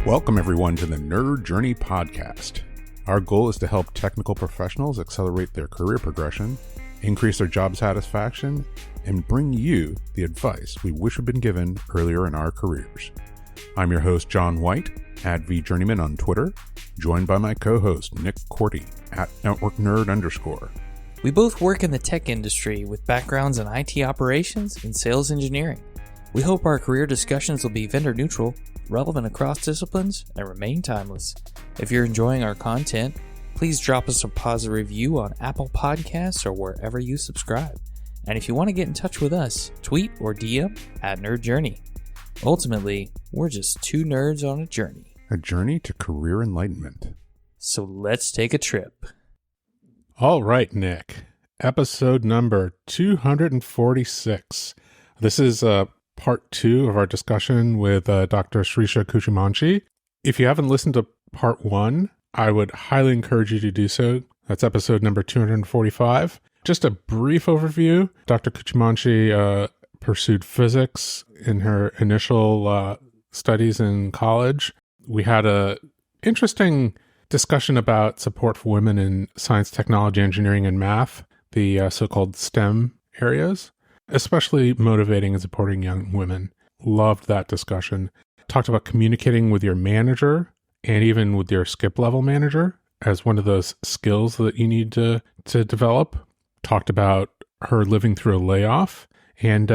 Welcome, everyone, to the Nerd Journey podcast. Our goal is to help technical professionals accelerate their career progression, increase their job satisfaction, and bring you the advice we wish had been given earlier in our careers. I'm your host, John White, at VJourneyman on Twitter, joined by my co-host, Nick Corti, at NetworkNerd_. We both work in the tech industry with backgrounds in IT operations and sales engineering. We hope our career discussions will be vendor neutral, relevant across disciplines, and remain timeless. If you're enjoying our content, please drop us a positive review on Apple Podcasts or wherever you subscribe. And if you want to get in touch with us, tweet or DM at Nerd Journey. Ultimately, we're just two nerds on a journey. A journey to career enlightenment. So let's take a trip. All right, Nick. Episode number 246. This is part 2 of our discussion with Dr. Sirisha Kuchimanchi. If you haven't listened to part 1, I would highly encourage you to do so. That's episode number 245. Just a brief overview. Dr. Kuchimanchi pursued physics in her initial studies in college. We had a interesting discussion about support for women in science, technology, engineering, and math, the so-called STEM areas. Especially motivating and supporting young women. Loved that discussion. Talked about communicating with your manager and even with your skip level manager as one of those skills that you need to develop. Talked about her living through a layoff and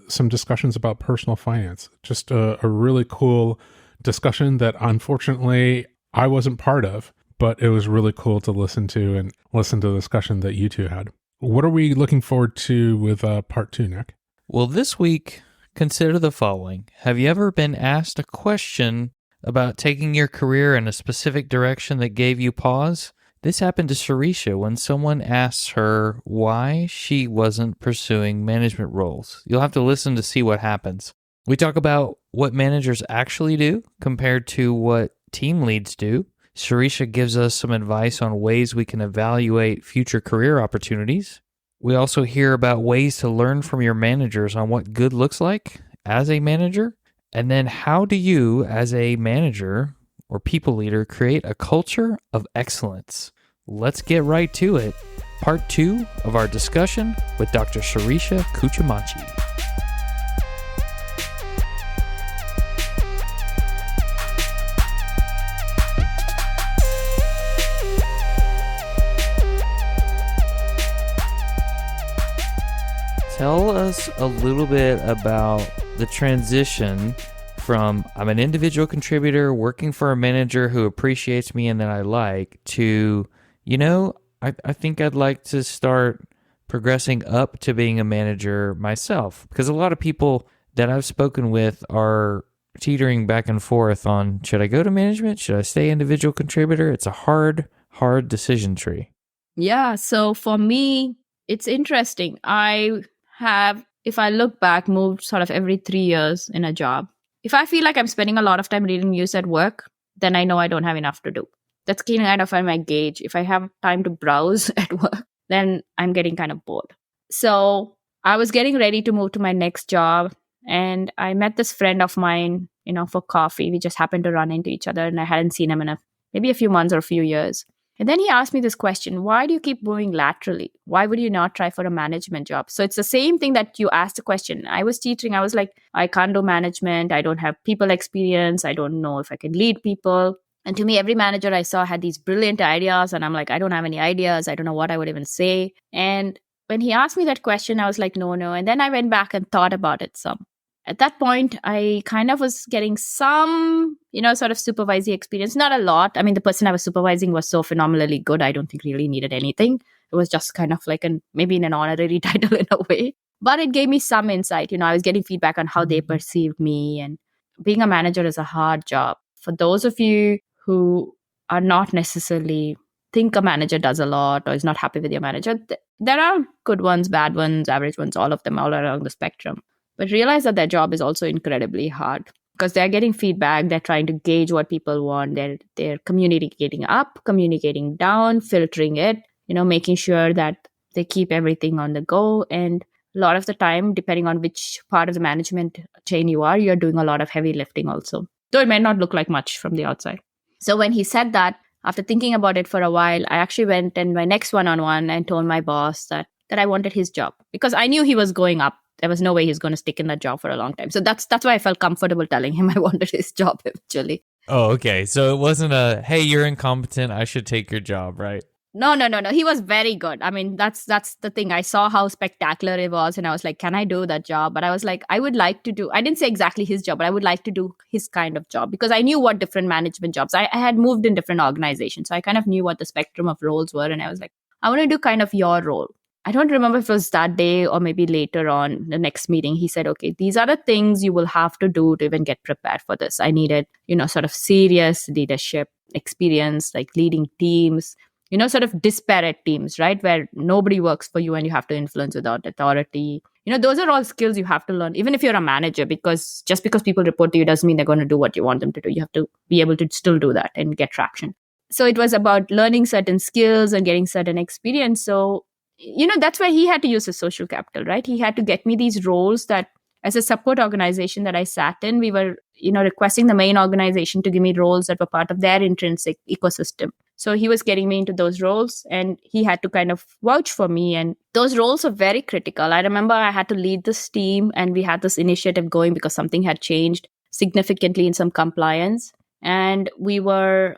some discussions about personal finance. Just a really cool discussion that unfortunately I wasn't part of, but it was really cool to listen to the discussion that you two had. What are we looking forward to with part 2, Nick? Well, this week, consider the following. Have you ever been asked a question about taking your career in a specific direction that gave you pause? This happened to Sirisha when someone asked her why she wasn't pursuing management roles. You'll have to listen to see what happens. We talk about what managers actually do compared to what team leads do. Sirisha gives us some advice on ways we can evaluate future career opportunities. We also hear about ways to learn from your managers on what good looks like as a manager. And then how do you, as a manager or people leader, create a culture of excellence? Let's get right to it. Part 2 of our discussion with Dr. Sirisha Kuchimanchi. Tell us a little bit about the transition from I'm an individual contributor working for a manager who appreciates me and that I like to, I think I'd like to start progressing up to being a manager myself. Because a lot of people that I've spoken with are teetering back and forth on, should I go to management? Should I stay individual contributor? It's a hard decision tree. Yeah, so for me, it's interesting. I have, if I look back, moved sort of every 3 years in a job. If I feel like I'm spending a lot of time reading news at work, then I know I don't have enough to do. That's kind of my gauge. If I have time to browse at work, then I'm getting kind of bored. So I was getting ready to move to my next job, and I met this friend of mine, for coffee. We just happened to run into each other, and I hadn't seen him in maybe a few months or a few years. And then he asked me this question, why do you keep moving laterally? Why would you not try for a management job? So it's the same thing that you asked the question. I was teaching. I was like, I can't do management. I don't have people experience. I don't know if I can lead people. And to me, every manager I saw had these brilliant ideas. And I'm like, I don't have any ideas. I don't know what I would even say. And when he asked me that question, I was like, no. And then I went back and thought about it some. At that point, I kind of was getting some, sort of supervisory experience. Not a lot. I mean, the person I was supervising was so phenomenally good. I don't think really needed anything. It was just kind of like maybe an honorary title in a way. But it gave me some insight. I was getting feedback on how they perceived me. And being a manager is a hard job. For those of you who are not necessarily think a manager does a lot or is not happy with your manager, there are good ones, bad ones, average ones, all of them all along the spectrum. But realize that their job is also incredibly hard because they're getting feedback. They're trying to gauge what people want. They're communicating up, communicating down, filtering it, making sure that they keep everything on the go. And a lot of the time, depending on which part of the management chain you are, you're doing a lot of heavy lifting also. though it may not look like much from the outside. So when he said that, after thinking about it for a while, I actually went in my next one-on-one and told my boss that I wanted his job, because I knew he was going up. There was no way he's going to stick in that job for a long time. So that's why I felt comfortable telling him I wanted his job eventually. Oh, okay. So it wasn't a, hey, you're incompetent, I should take your job, right? No. He was very good. I mean, that's the thing. I saw how spectacular it was, and I was like, can I do that job? But I was like, I would like to do, I didn't say exactly his job, but I would like to do his kind of job, because I knew what different management jobs. I had moved in different organizations. So I kind of knew what the spectrum of roles were. And I was like, I want to do kind of your role. I don't remember if it was that day or maybe later on the next meeting. He said, okay, these are the things you will have to do to even get prepared for this. I needed, sort of serious leadership experience, like leading teams, sort of disparate teams, right? Where nobody works for you and you have to influence without authority. Those are all skills you have to learn, even if you're a manager, because just because people report to you doesn't mean they're going to do what you want them to do. You have to be able to still do that and get traction. So it was about learning certain skills and getting certain experience. So, that's why he had to use his social capital, right? He had to get me these roles that, as a support organization that I sat in, we were, requesting the main organization to give me roles that were part of their intrinsic ecosystem. So he was getting me into those roles, and he had to kind of vouch for me. And those roles are very critical. I remember I had to lead this team, and we had this initiative going because something had changed significantly in some compliance. And we were,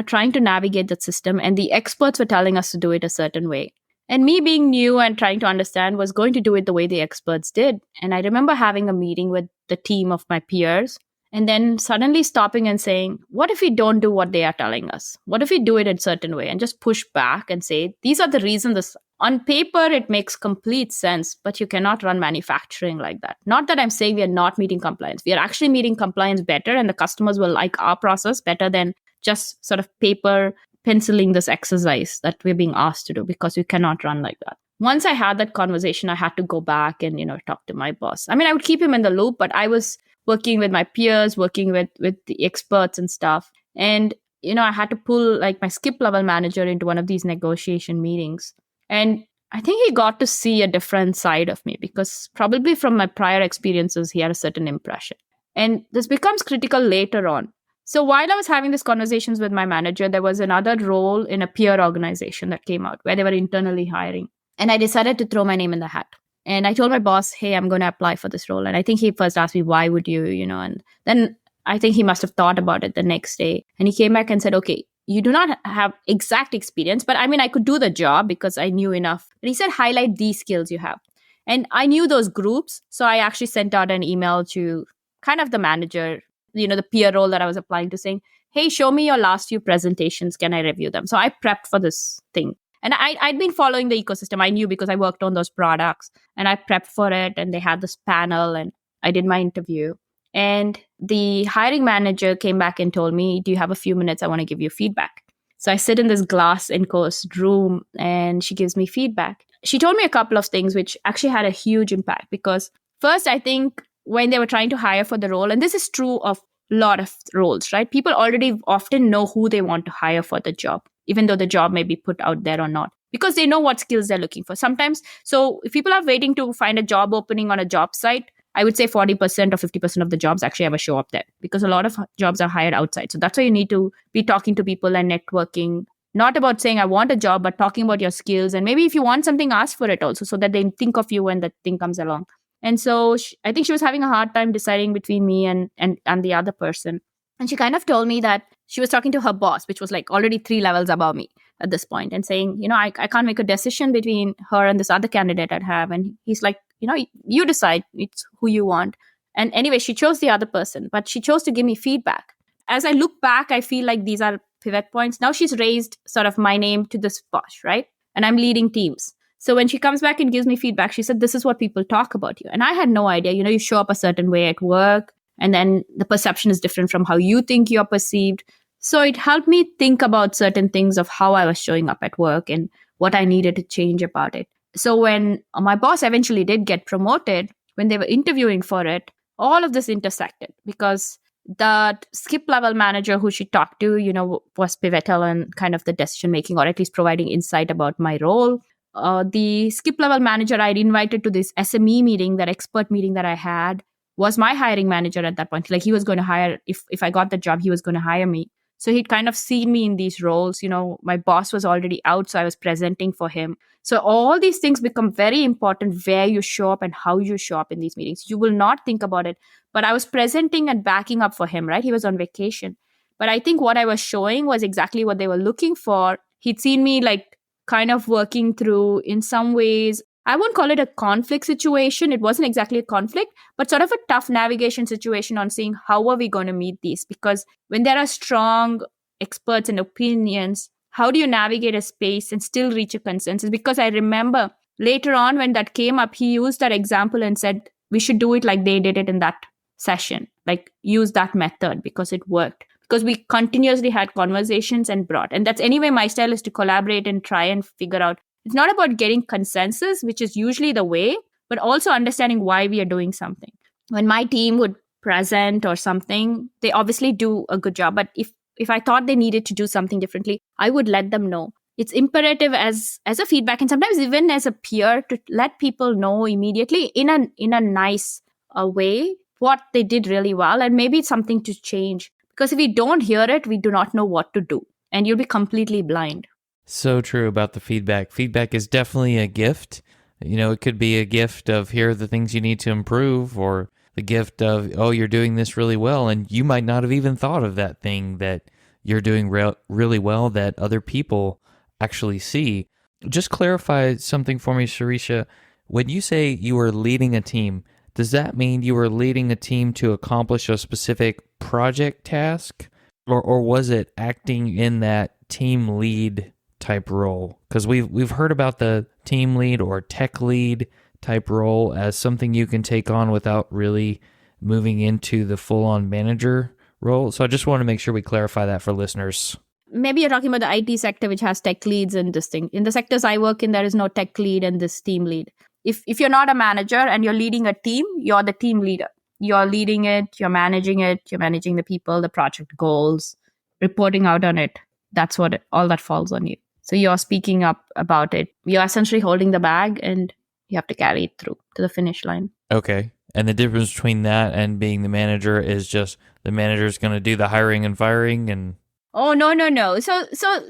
trying to navigate that system, and the experts were telling us to do it a certain way. And me being new and trying to understand was going to do it the way the experts did. And I remember having a meeting with the team of my peers, and then suddenly stopping and saying, what if we don't do what they are telling us? What if we do it in a certain way, and just push back and say, these are the reasons. On paper, it makes complete sense, but you cannot run manufacturing like that. Not that I'm saying we are not meeting compliance. We are actually meeting compliance better, and the customers will like our process better than just sort of paper penciling this exercise that we're being asked to do, because we cannot run like that. Once I had that conversation, I had to go back and, talk to my boss. I mean, I would keep him in the loop, but I was working with my peers, working with the experts and stuff. And, I had to pull like my skip level manager into one of these negotiation meetings. And I think he got to see a different side of me, because probably from my prior experiences, he had a certain impression. And this becomes critical later on. So while I was having these conversations with my manager, there was another role in a peer organization that came out where they were internally hiring. And I decided to throw my name in the hat. And I told my boss, hey, I'm going to apply for this role. And I think he first asked me, why would you, and then I think he must have thought about it the next day. And he came back and said, okay, you do not have exact experience, but I mean, I could do the job because I knew enough. But he said, highlight these skills you have. And I knew those groups. So I actually sent out an email to kind of the manager, the peer role that I was applying to, saying, hey, show me your last few presentations. Can I review them? So I prepped for this thing. And I'd been following the ecosystem. I knew because I worked on those products, and I prepped for it. And they had this panel, and I did my interview. And the hiring manager came back and told me, do you have a few minutes? I want to give you feedback. So I sit in this glass enclosed room, and she gives me feedback. She told me a couple of things which actually had a huge impact, because first, I think when they were trying to hire for the role, and this is true of a lot of roles, right? People already often know who they want to hire for the job, even though the job may be put out there or not, because they know what skills they're looking for. Sometimes, so if people are waiting to find a job opening on a job site, I would say 40% or 50% of the jobs actually ever show up there, because a lot of jobs are hired outside. So that's why you need to be talking to people and networking, not about saying I want a job, but talking about your skills. And maybe if you want something, ask for it also, so that they think of you when that thing comes along. And so I think she was having a hard time deciding between me and the other person. And she kind of told me that she was talking to her boss, which was like already 3 levels above me at this point, and saying, I can't make a decision between her and this other candidate I'd have. And he's like, you decide, it's who you want. And anyway, she chose the other person, but she chose to give me feedback. As I look back, I feel like these are pivot points. Now she's raised sort of my name to this boss, right? And I'm leading teams. So when she comes back and gives me feedback, she said, this is what people talk about you. And I had no idea. You show up a certain way at work, and then the perception is different from how you think you're perceived. So it helped me think about certain things of how I was showing up at work and what I needed to change about it. So when my boss eventually did get promoted, when they were interviewing for it, all of this intersected, because the skip level manager who she talked to, was pivotal in kind of the decision making, or at least providing insight about my role. The skip level manager I'd invited to this SME meeting, that expert meeting that I had, was my hiring manager at that point. Like he was going to hire, if I got the job, he was going to hire me. So he'd kind of seen me in these roles. My boss was already out, so I was presenting for him. So all these things become very important, where you show up and how you show up in these meetings. You will not think about it, but I was presenting and backing up for him, right? He was on vacation. But I think what I was showing was exactly what they were looking for. He'd seen me like kind of working through, in some ways, I won't call it a conflict situation. It wasn't exactly a conflict, but sort of a tough navigation situation on seeing how are we going to meet these. Because when there are strong experts and opinions, how do you navigate a space and still reach a consensus? Because I remember later on when that came up, he used that example and said, we should do it like they did it in that session, like use that method because it worked. Because we continuously had conversations and brought. And that's anyway, my style is to collaborate and try and figure out. It's not about getting consensus, which is usually the way, but also understanding why we are doing something. When my team would present or something, they obviously do a good job. But if I thought they needed to do something differently, I would let them know. It's imperative as a feedback, and sometimes even as a peer, to let people know immediately in a nice way what they did really well, and maybe it's something to change. Because if we don't hear it, we do not know what to do, and you'll be completely blind. So true about the feedback. Feedback is definitely a gift. It could be a gift of here are the things you need to improve, or the gift of, oh, you're doing this really well. And you might not have even thought of that thing that you're doing really well that other people actually see. Just clarify something for me, Sirisha. When you say you are leading a team, does that mean you are leading a team to accomplish a specific project task? Or was it acting in that team lead type role? Because we've heard about the team lead or tech lead type role as something you can take on without really moving into the full-on manager role. So I just want to make sure we clarify that for listeners. Maybe you're talking about the IT sector, which has tech leads and this thing. In the sectors I work in, there is no tech lead and this team lead. If you're not a manager and you're leading a team, you're the team leader. You're leading it, you're managing the people, the project goals, reporting out on it. That's what all that falls on you. So you're speaking up about it. You're essentially holding the bag and you have to carry it through to the finish line. Okay. And the difference between that and being the manager is just the manager's going to do the hiring and firing and... Oh, no. So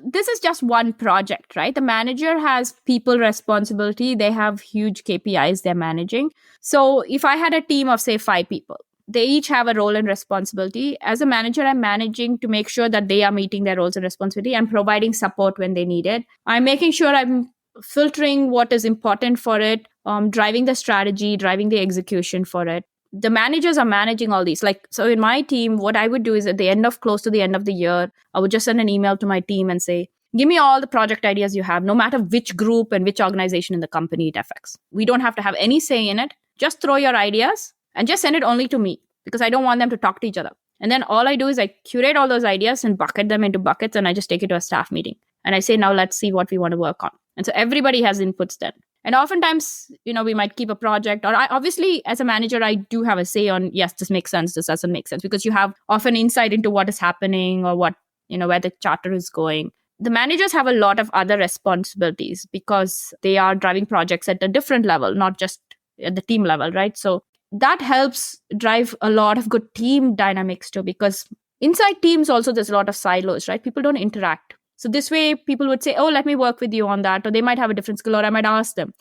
this is just one project, right? The manager has people responsibility. They have huge KPIs they're managing. So if I had a team of, say, 5 people, they each have a role and responsibility. As a manager, I'm managing to make sure that they are meeting their roles and responsibility. I'm providing support when they need it. I'm making sure I'm filtering what is important for it, driving the strategy, driving the execution for it. The managers are managing all these. So in my team, what I would do is at the close to the end of the year, I would just send an email to my team and say, give me all the project ideas you have, no matter which group and which organization in the company it affects. We don't have to have any say in it. Just throw your ideas and just send it only to me because I don't want them to talk to each other. And then all I do is I curate all those ideas and bucket them into buckets, and I just take it to a staff meeting. And I say, now let's see what we want to work on. And so everybody has inputs then. And oftentimes, we might keep a project, or obviously as a manager, I do have a say on, yes, this makes sense, this doesn't make sense, because you have often insight into what is happening or what, where the charter is going. The managers have a lot of other responsibilities because they are driving projects at a different level, not just at the team level, right? So that helps drive a lot of good team dynamics too, because inside teams also there's a lot of silos, right? People don't interact. So this way, people would say, oh, let me work with you on that. Or they might have a different skill, or I might ask them.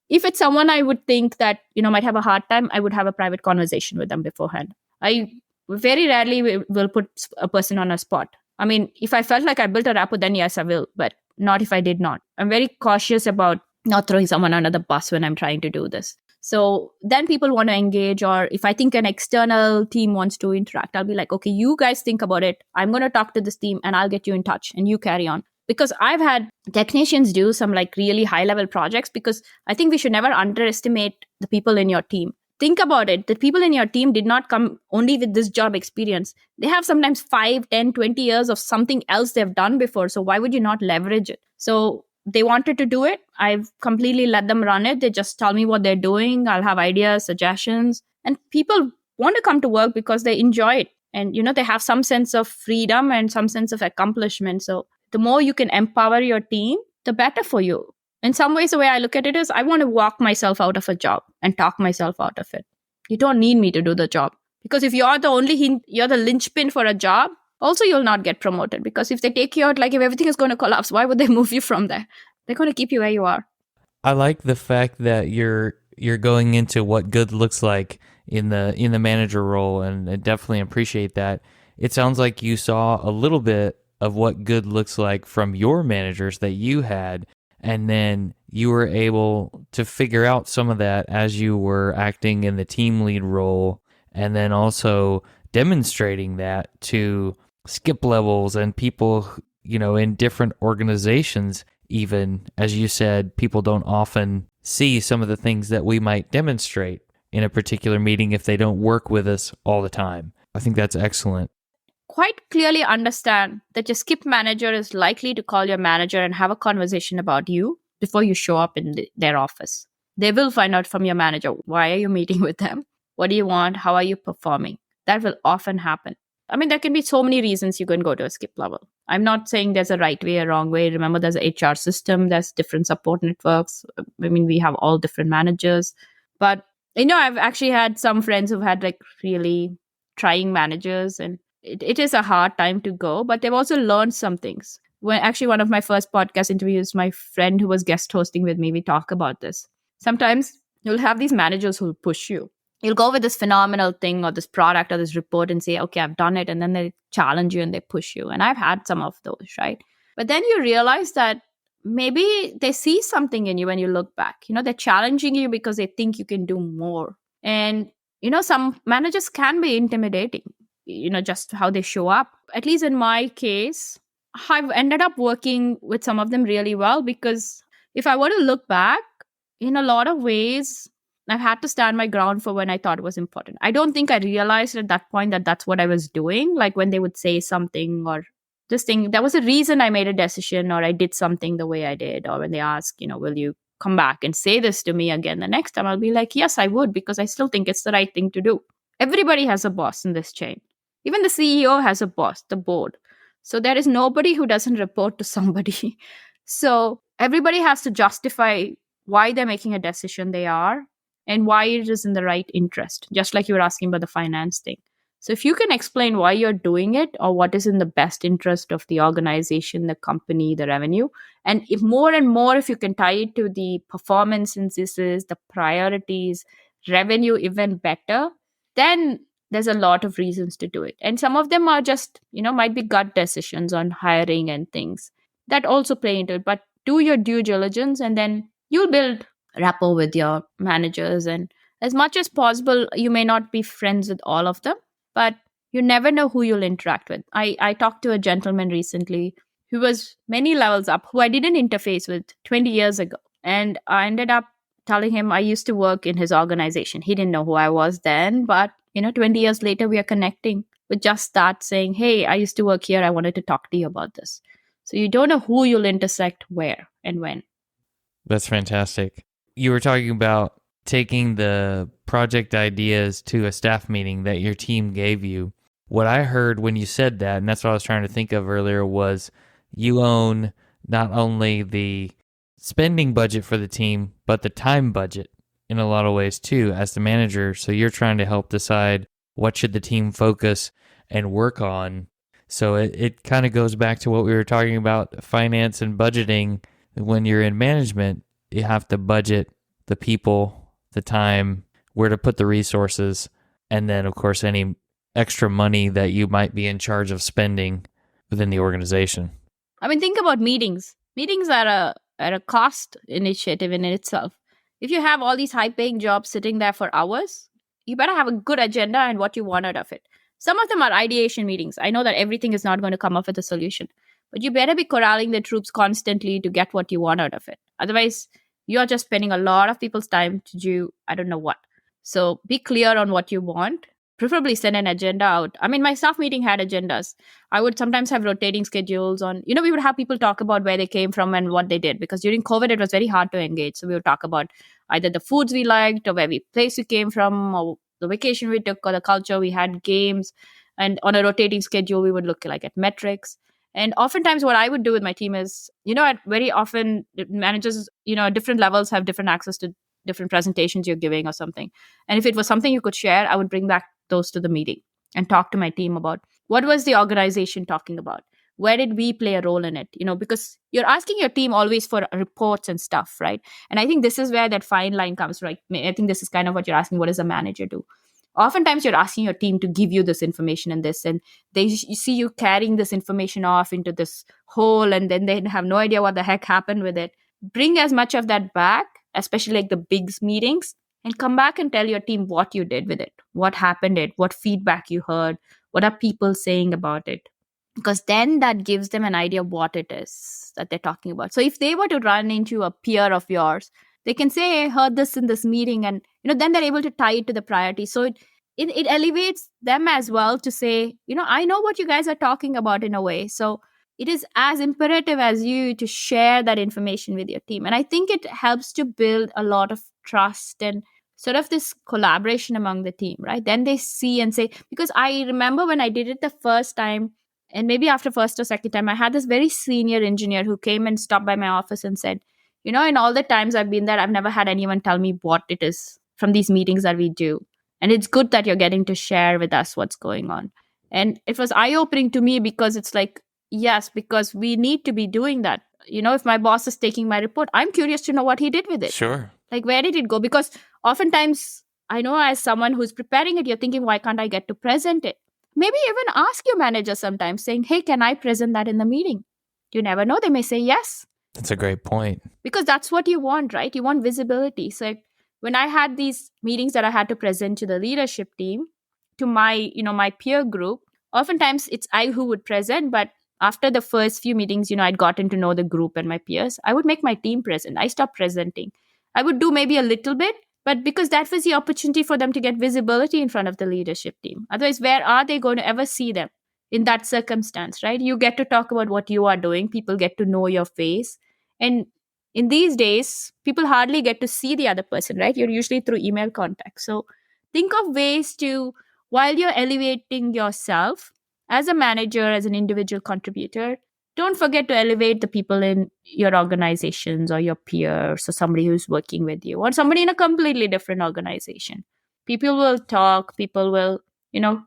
If it's someone I would think that, might have a hard time, I would have a private conversation with them beforehand. I very rarely will put a person on a spot. I mean, if I felt like I built a rapport, then yes, I will. But not if I did not. I'm very cautious about not throwing someone under the bus when I'm trying to do this. So then people want to engage, or if I think an external team wants to interact, I'll be like, okay, you guys think about it. I'm going to talk to this team and I'll get you in touch and you carry on. Because I've had technicians do some really high level projects, because I think we should never underestimate the people in your team. Think about it. The people in your team did not come only with this job experience. They have sometimes 5, 10, 20 years of something else they've done before. So why would you not leverage it? So they wanted to do it. I've completely let them run it. They just tell me what they're doing. I'll have ideas, suggestions. And people want to come to work because they enjoy it. And, they have some sense of freedom and some sense of accomplishment. So the more you can empower your team, the better for you. In some ways, the way I look at it is I want to walk myself out of a job and talk myself out of it. You don't need me to do the job. Because if you're the only you're the linchpin for a job, also you'll not get promoted. Because if they take you out, like if everything is going to collapse, why would they move you from there? They're going to keep you where you are. I like the fact that you're going into what good looks like in the manager role, and I definitely appreciate that. It sounds like you saw a little bit of what good looks like from your managers that you had, and then you were able to figure out some of that as you were acting in the team lead role, and then also demonstrating that to skip levels and people, in different organizations. Even, as you said, people don't often see some of the things that we might demonstrate in a particular meeting if they don't work with us all the time. I think that's excellent. Quite clearly understand that your skip manager is likely to call your manager and have a conversation about you before you show up in their office. They will find out from your manager, why are you meeting with them? What do you want? How are you performing? That will often happen. I mean, there can be so many reasons you can go to a skip level. I'm not saying there's a right way or wrong way. Remember, there's an HR system, there's different support networks. I mean, we have all different managers. But, I've actually had some friends who've had like really trying managers, and it is a hard time to go, but they've also learned some things. When actually one of my first podcast interviews, my friend who was guest hosting with me, we talk about this. Sometimes you'll have these managers who'll push you. You'll go with this phenomenal thing or this product or this report and say, okay, I've done it. And then they challenge you and they push you. And I've had some of those, right? But then you realize that maybe they see something in you when you look back. They're challenging you because they think you can do more. And, some managers can be intimidating, just how they show up. At least in my case, I've ended up working with some of them really well, because if I were to look back, in a lot of ways, I've had to stand my ground for when I thought it was important. I don't think I realized at that point that that's what I was doing. Like when they would say something or this thing, there was a reason I made a decision or I did something the way I did. Or when they ask, will you come back and say this to me again the next time? I'll be like, yes, I would, because I still think it's the right thing to do. Everybody has a boss in this chain. Even the CEO has a boss, the board. So there is nobody who doesn't report to somebody. So everybody has to justify why they're making a decision they are and why it is in the right interest, just like you were asking about the finance thing. So if you can explain why you're doing it or what is in the best interest of the organization, the company, the revenue, and if more and more, if you can tie it to the performance indices, the priorities, revenue even better, then there's a lot of reasons to do it. And some of them are just, might be gut decisions on hiring and things that also play into it. But do your due diligence and then you'll build rapport with your managers. And as much as possible, you may not be friends with all of them, but you never know who you'll interact with. I talked to a gentleman recently who was many levels up, who I didn't interface with 20 years ago. And I ended up telling him I used to work in his organization. He didn't know who I was then, but 20 years later, we are connecting with just that saying, hey, I used to work here. I wanted to talk to you about this. So you don't know who you'll intersect where and when. That's fantastic. You were talking about taking the project ideas to a staff meeting that your team gave you. What I heard when you said that, and that's what I was trying to think of earlier, was you own not only the spending budget for the team, but the time budget in a lot of ways too as the manager. So you're trying to help decide what should the team focus and work on. So it kind of goes back to what we were talking about, finance and budgeting. When you're in management, you have to budget the people, the time, where to put the resources, and then, of course, any extra money that you might be in charge of spending within the organization. I mean, think about meetings. Meetings are a cost initiative in itself. If you have all these high-paying jobs sitting there for hours, you better have a good agenda and what you want out of it. Some of them are ideation meetings. I know that everything is not going to come up with a solution, but you better be corralling the troops constantly to get what you want out of it. Otherwise, you're just spending a lot of people's time to do I don't know what. So be clear on what you want. Preferably send an agenda out. I mean, my staff meeting had agendas. I would sometimes have rotating schedules on, we would have people talk about where they came from and what they did. Because during COVID, it was very hard to engage. So we would talk about either the foods we liked or where place we came from or the vacation we took or the culture. We had games. And on a rotating schedule, we would look at metrics. And oftentimes what I would do with my team is, very often managers, at different levels have different access to different presentations you're giving or something. And if it was something you could share, I would bring back those to the meeting and talk to my team about what was the organization talking about, where did we play a role in it, because you're asking your team always for reports and stuff, right? And I think this is where that fine line comes, right? I think this is kind of what you're asking, what does a manager do? Oftentimes you're asking your team to give you this information and this, and they see you carrying this information off into this hole, and then they have no idea what the heck happened with it. Bring as much of that back, especially like the big meetings, and come back and tell your team what you did with it, what happened, what feedback you heard, what are people saying about it, because then that gives them an idea of what it is that they're talking about. So if they were to run into a peer of yours, they can say, hey, I heard this in this meeting, and then they're able to tie it to the priority. So it elevates them as well to say, I know what you guys are talking about in a way. So it is as imperative as you to share that information with your team. And I think it helps to build a lot of trust and sort of this collaboration among the team, right? Then they see and say, because I remember when I did it the first time, and maybe after first or second time, I had this very senior engineer who came and stopped by my office and said, in all the times I've been there, I've never had anyone tell me what it is from these meetings that we do. And it's good that you're getting to share with us what's going on. And it was eye-opening to me, because it's like, yes, because we need to be doing that. If my boss is taking my report, I'm curious to know what he did with it. Sure. Like, where did it go? Because oftentimes, I know as someone who's preparing it, you're thinking, why can't I get to present it? Maybe even ask your manager sometimes saying, hey, can I present that in the meeting? You never know. They may say yes. That's a great point. Because that's what you want, right? You want visibility. So when I had these meetings that I had to present to the leadership team, to my, my peer group, oftentimes it's I who would present, but after the first few meetings, I'd gotten to know the group and my peers, I would make my team present. I stopped presenting. I would do maybe a little bit, but because that was the opportunity for them to get visibility in front of the leadership team. Otherwise, where are they going to ever see them in that circumstance, right? You get to talk about what you are doing. People get to know your face. And in these days, people hardly get to see the other person, right? You're usually through email contact. So think of ways to, while you're elevating yourself as a manager, as an individual contributor, don't forget to elevate the people in your organizations or your peers or somebody who's working with you or somebody in a completely different organization. People will talk, people will,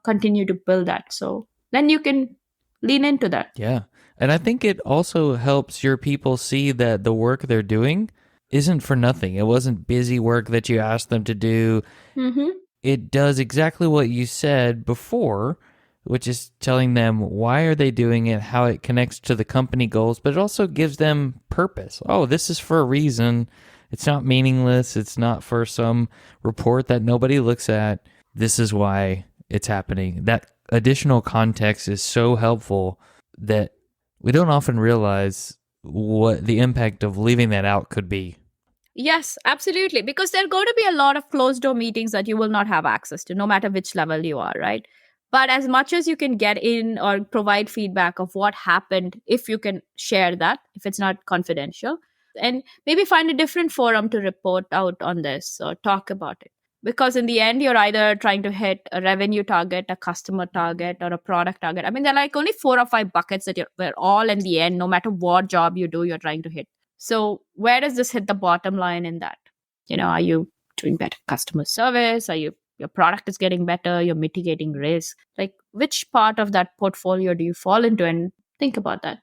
continue to build that. So then you can lean into that. Yeah. And I think it also helps your people see that the work they're doing isn't for nothing. It wasn't busy work that you asked them to do. Mm-hmm. It does exactly what you said before, which is telling them why are they doing it, how it connects to the company goals, but it also gives them purpose. Oh, this is for a reason. It's not meaningless. It's not for some report that nobody looks at. This is why it's happening. That additional context is so helpful that we don't often realize what the impact of leaving that out could be. Yes, absolutely. Because there are going to be a lot of closed door meetings that you will not have access to, no matter which level you are, right? But as much as you can get in or provide feedback of what happened, if you can share that, if it's not confidential, and maybe find a different forum to report out on this or talk about it. Because in the end, you're either trying to hit a revenue target, a customer target, or a product target. I mean, there are like only 4 or 5 buckets that we're all in the end, no matter what job you do, you're trying to hit. So where does this hit the bottom line in that? Are you doing better customer service? Your product is getting better? You're mitigating risk? Like, which part of that portfolio do you fall into? And think about that.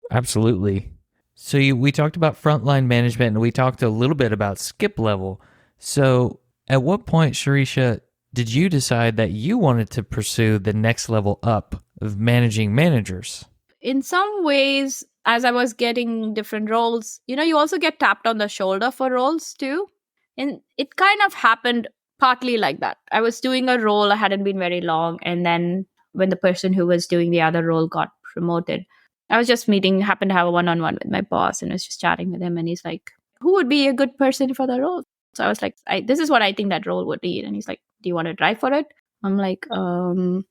Absolutely. So we talked about frontline management, and we talked a little bit about skip level. So at what point, Sirisha, did you decide that you wanted to pursue the next level up of managing managers? In some ways, as I was getting different roles, you also get tapped on the shoulder for roles too. And it kind of happened partly like that. I was doing a role, I hadn't been very long. And then when the person who was doing the other role got promoted, I was just happened to have a one-on-one with my boss, and I was just chatting with him. And he's like, who would be a good person for the role? So I was like, this is what I think that role would be. And he's like, do you want to drive for it? I'm like, I'm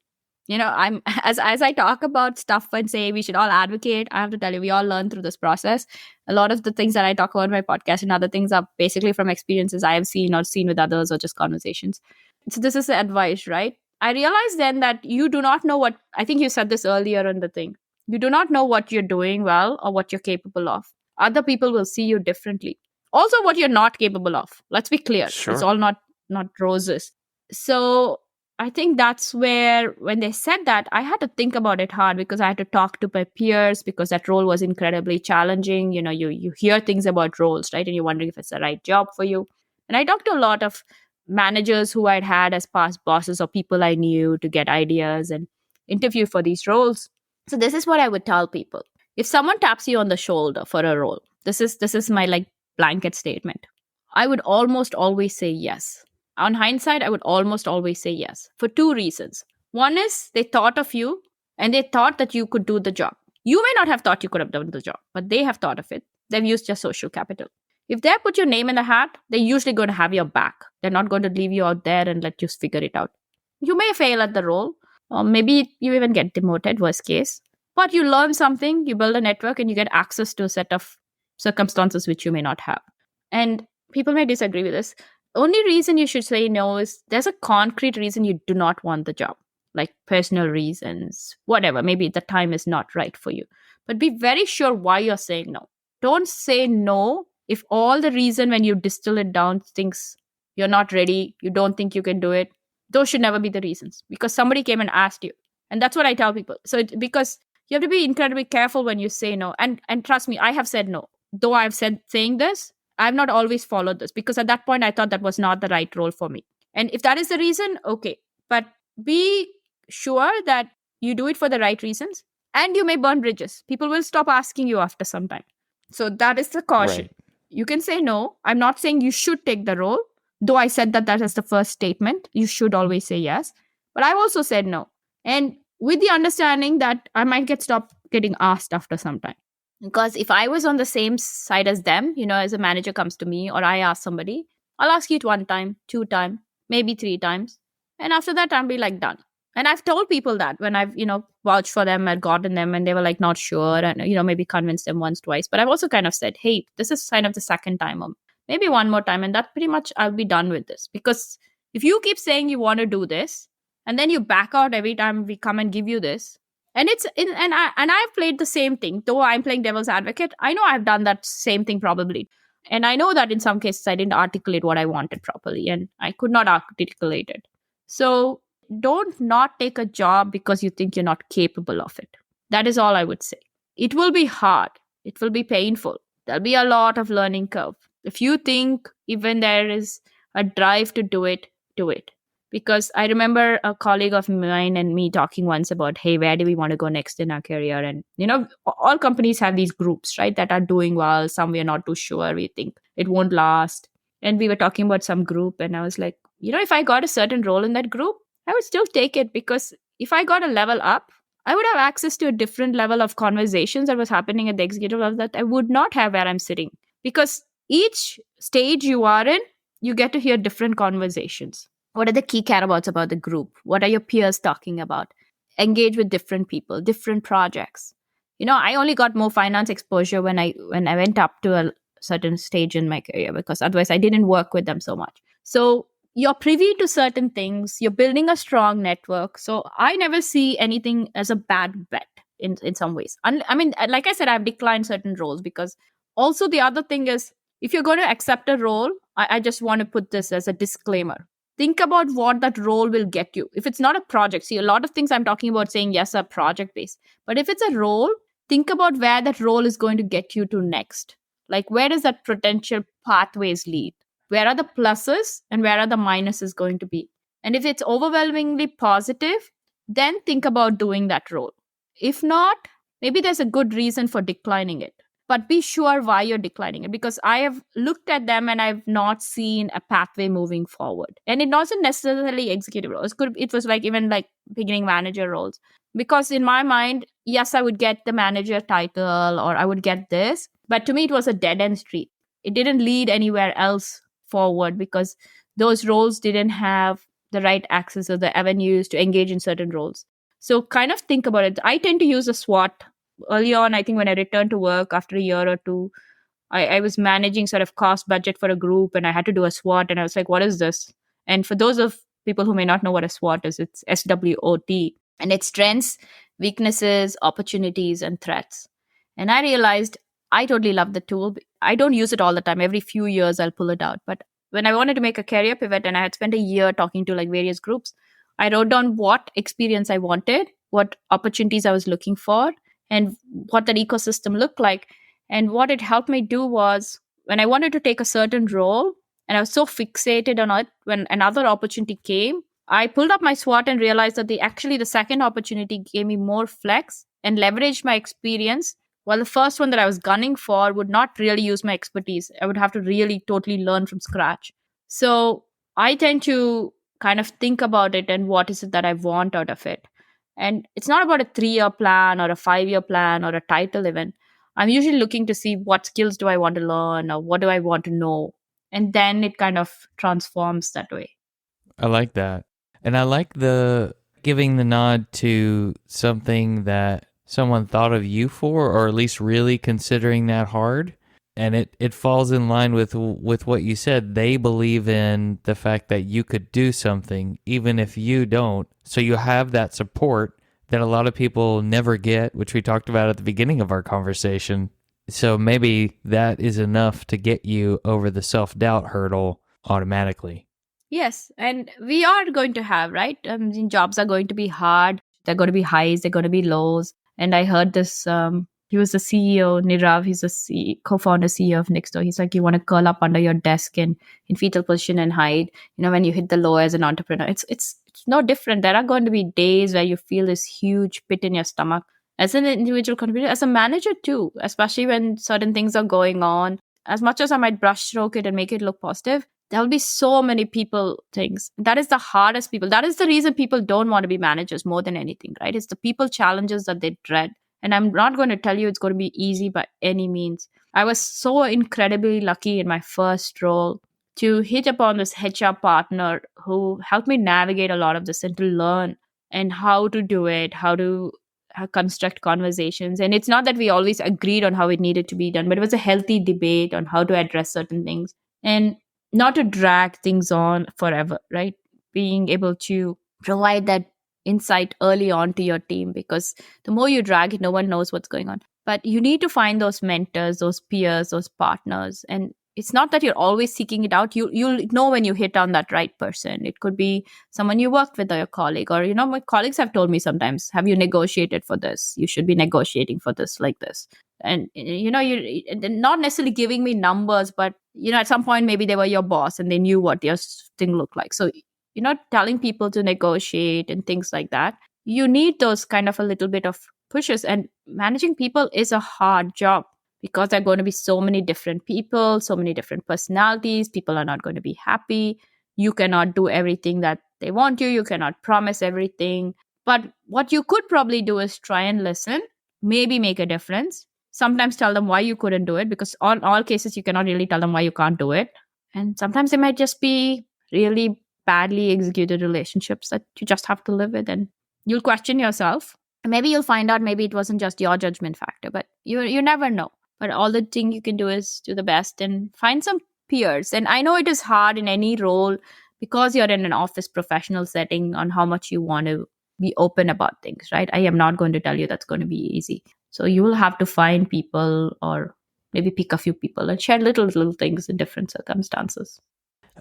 as I talk about stuff and say we should all advocate, I have to tell you, we all learn through this process. A lot of the things that I talk about in my podcast and other things are basically from experiences I have seen or seen with others or just conversations. So this is the advice, right? I realized then that you do not know what, I think you said this earlier in the thing. You do not know what you're doing well or what you're capable of. Other people will see you differently. also what you're not capable of. Let's be clear. Sure. It's all not roses. So I think that's where, when they said that, I had to think about it hard, because I had to talk to my peers, because that role was incredibly challenging. You hear things about roles, right? And you're wondering if it's the right job for you. And I talked to a lot of managers who I'd had as past bosses, or people I knew, to get ideas and interview for these roles. So this is what I would tell people. If someone taps you on the shoulder for a role, this is my like blanket statement. I would almost always say yes. On hindsight, I would almost always say yes, for two reasons. One is they thought of you and they thought that you could do the job. You may not have thought you could have done the job, but they have thought of it. They've used your social capital. If they put your name in the hat, they're usually going to have your back. They're not going to leave you out there and let you figure it out. You may fail at the role, or maybe you even get demoted, worst case. But you learn something, you build a network, and you get access to a set of circumstances which you may not have. And people may disagree with this. Only reason you should say no is there's a concrete reason you do not want the job, like personal reasons, whatever. Maybe the time is not right for you. But be very sure why you're saying no. Don't say no if all the reason, when you distill it down, thinks you're not ready, you don't think you can do it. Those should never be the reasons, because somebody came and asked you. And that's what I tell people. So because you have to be incredibly careful when you say no. And trust me, I have said no. Though I've said saying this, I've not always followed this, because at that point I thought that was not the right role for me. And if that is the reason, okay. But be sure that you do it for the right reasons, and you may burn bridges. People will stop asking you after some time. So that is the caution. Right. You can say no. I'm not saying you should take the role, though I said that is the first statement. You should always say yes. But I've also said no. And with the understanding that I might stopped getting asked after some time. Because if I was on the same side as them, as a manager comes to me or I ask somebody, I'll ask you it 1 time, 2 times, maybe 3 times. And after that, I'll be like, done. And I've told people that when I've, vouched for them and gotten them and they were like not sure and, maybe convinced them once, twice. But I've also kind of said, hey, this is kind of the second time or maybe 1 more time. And that pretty much I'll be done with this. Because if you keep saying you want to do this and then you back out every time we come and give you this, and I've played the same thing, though I'm playing devil's advocate. I know I've done that same thing probably. And I know that in some cases I didn't articulate what I wanted properly and I could not articulate it. So don't not take a job because you think you're not capable of it. That is all I would say. It will be hard. It will be painful. There'll be a lot of learning curve. If you think even there is a drive to do it, do it. Because I remember a colleague of mine and me talking once about, hey, where do we want to go next in our career? And, all companies have these groups, right, that are doing well. Some we're not too sure. We think it won't last. And we were talking about some group. And I was like, if I got a certain role in that group, I would still take it, because if I got a level up, I would have access to a different level of conversations that was happening at the executive level that I would not have where I'm sitting. Because each stage you are in, you get to hear different conversations. What are the key careabouts about the group? What are your peers talking about? Engage with different people, different projects. I only got more finance exposure when I went up to a certain stage in my career, because otherwise I didn't work with them so much. So you're privy to certain things. You're building a strong network. So I never see anything as a bad bet in some ways. I mean, like I said, I've declined certain roles, because also the other thing is, if you're going to accept a role, I just want to put this as a disclaimer. Think about what that role will get you. If it's not a project, see, a lot of things I'm talking about saying yes are project based. But if it's a role, think about where that role is going to get you to next. Like, where does that potential pathways lead? Where are the pluses and where are the minuses going to be? And if it's overwhelmingly positive, then think about doing that role. If not, maybe there's a good reason for declining it. But be sure why you're declining it, because I have looked at them and I've not seen a pathway moving forward. And it wasn't necessarily executive roles. It was like even like beginning manager roles. Because in my mind, yes, I would get the manager title or I would get this. But to me, it was a dead end street. It didn't lead anywhere else forward, because those roles didn't have the right access or the avenues to engage in certain roles. So kind of think about it. I tend to use a SWOT. Early on, I think when I returned to work after a year or two, I was managing sort of cost budget for a group and I had to do a SWOT. And I was like, what is this? And for those of people who may not know what a SWOT is, it's SWOT. And it's strengths, weaknesses, opportunities, and threats. And I realized I totally love the tool. I don't use it all the time. Every few years, I'll pull it out. But when I wanted to make a career pivot and I had spent a year talking to like various groups, I wrote down what experience I wanted, what opportunities I was looking for, and what that ecosystem looked like. And what it helped me do was when I wanted to take a certain role and I was so fixated on it, when another opportunity came, I pulled up my SWOT and realized that the second opportunity gave me more flex and leveraged my experience, while the first one that I was gunning for would not really use my expertise. I would have to really totally learn from scratch. So I tend to kind of think about it and what is it that I want out of it. And it's not about a 3-year plan or a 5-year plan or a title even. I'm usually looking to see what skills do I want to learn or what do I want to know. And then it kind of transforms that way. I like that. And I like the giving the nod to something that someone thought of you for, or at least really considering that hard. And it falls in line with what you said. They believe in the fact that you could do something, even if you don't. So you have that support that a lot of people never get, which we talked about at the beginning of our conversation. So maybe that is enough to get you over the self-doubt hurdle automatically. Yes, and we are going to have, right? Jobs are going to be hard. They're going to be highs, they're going to be lows. And I heard this, he was the CEO, Nirav, he's the co-founder CEO of Nextdoor. He's like, you want to curl up under your desk in fetal position and hide, when you hit the low as an entrepreneur. It's no different. There are going to be days where you feel this huge pit in your stomach as an individual contributor, as a manager too, especially when certain things are going on. As much as I might brushstroke it and make it look positive, there'll be so many people things. That is the hardest people. That is the reason people don't want to be managers more than anything, right? It's the people challenges that they dread. And I'm not going to tell you it's going to be easy by any means. I was so incredibly lucky in my first role to hit upon this HR partner who helped me navigate a lot of this and to learn and how to do it, how to construct conversations. And it's not that we always agreed on how it needed to be done, but it was a healthy debate on how to address certain things and not to drag things on forever, right? Being able to provide that insight early on to your team, because the more you drag it, no one knows what's going on. But you need to find those mentors, those peers, those partners. And it's not that you're always seeking it out. You'll know when you hit on that right person. It could be someone you worked with or your colleague, or my colleagues have told me sometimes, have you negotiated for this? You should be negotiating for this like this. And you're not necessarily giving me numbers, but at some point maybe they were your boss and they knew what your thing looked like. So you're not telling people to negotiate and things like that. You need those kind of a little bit of pushes. And managing people is a hard job, because there are going to be so many different people, so many different personalities. People are not going to be happy. You cannot do everything that they want you. You cannot promise everything. But what you could probably do is try and listen, maybe make a difference. Sometimes tell them why you couldn't do it, because on all cases, you cannot really tell them why you can't do it. And sometimes it might just be really badly executed relationships that you just have to live with, and you'll question yourself. And maybe you'll find out maybe it wasn't just your judgment factor, but you never know. But all the thing you can do is do the best and find some peers. And I know it is hard in any role, because you're in an office professional setting, on how much you want to be open about things, right? I am not going to tell you that's going to be easy. So you will have to find people, or maybe pick a few people and share little things in different circumstances.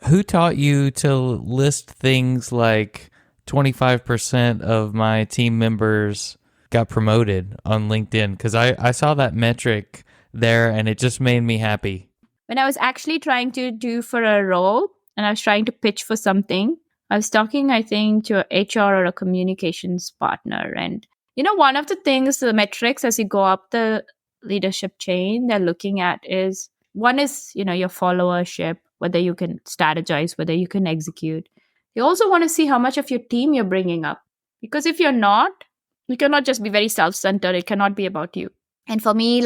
Who taught you to list things like 25% of my team members got promoted on LinkedIn? Because I saw that metric there and it just made me happy. When I was actually trying to do for a role and I was trying to pitch for something, I was talking, I think, to a HR or a communications partner. And, one of the things, the metrics as you go up the leadership chain, they're looking at is, one is, your followership, whether you can strategize, whether you can execute. They also want to see how much of your team you're bringing up. Because if you're not, you cannot just be very self-centered. It cannot be about you. And for me,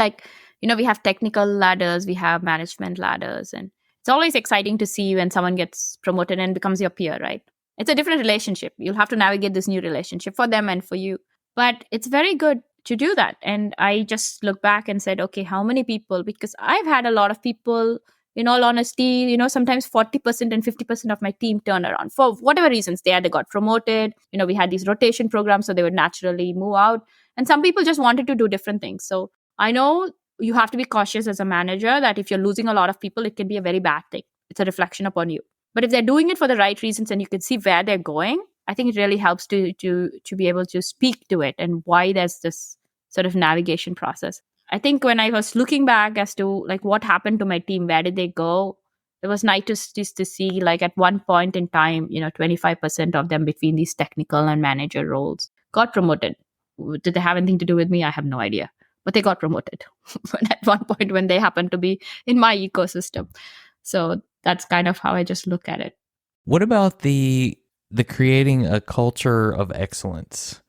we have technical ladders, we have management ladders, and it's always exciting to see when someone gets promoted and becomes your peer, right? It's a different relationship. You'll have to navigate this new relationship for them and for you. But it's very good to do that. And I just look back and said, okay, how many people? Because I've had a lot of people, in all honesty, sometimes 40% and 50% of my team turn around for whatever reasons. They either got promoted, we had these rotation programs, so they would naturally move out. And some people just wanted to do different things. So I know you have to be cautious as a manager that if you're losing a lot of people, it can be a very bad thing. It's a reflection upon you. But if they're doing it for the right reasons and you can see where they're going, I think it really helps to be able to speak to it and why there's this sort of navigation process. I think when I was looking back as to like what happened to my team, where did they go? It was nice to see like at one point in time, 25% of them between these technical and manager roles got promoted. Did they have anything to do with me? I have no idea. But they got promoted at one point when they happened to be in my ecosystem. So that's kind of how I just look at it. What about the creating a culture of excellence?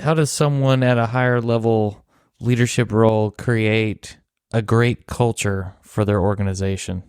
How does someone at a higher level leadership role create a great culture for their organization?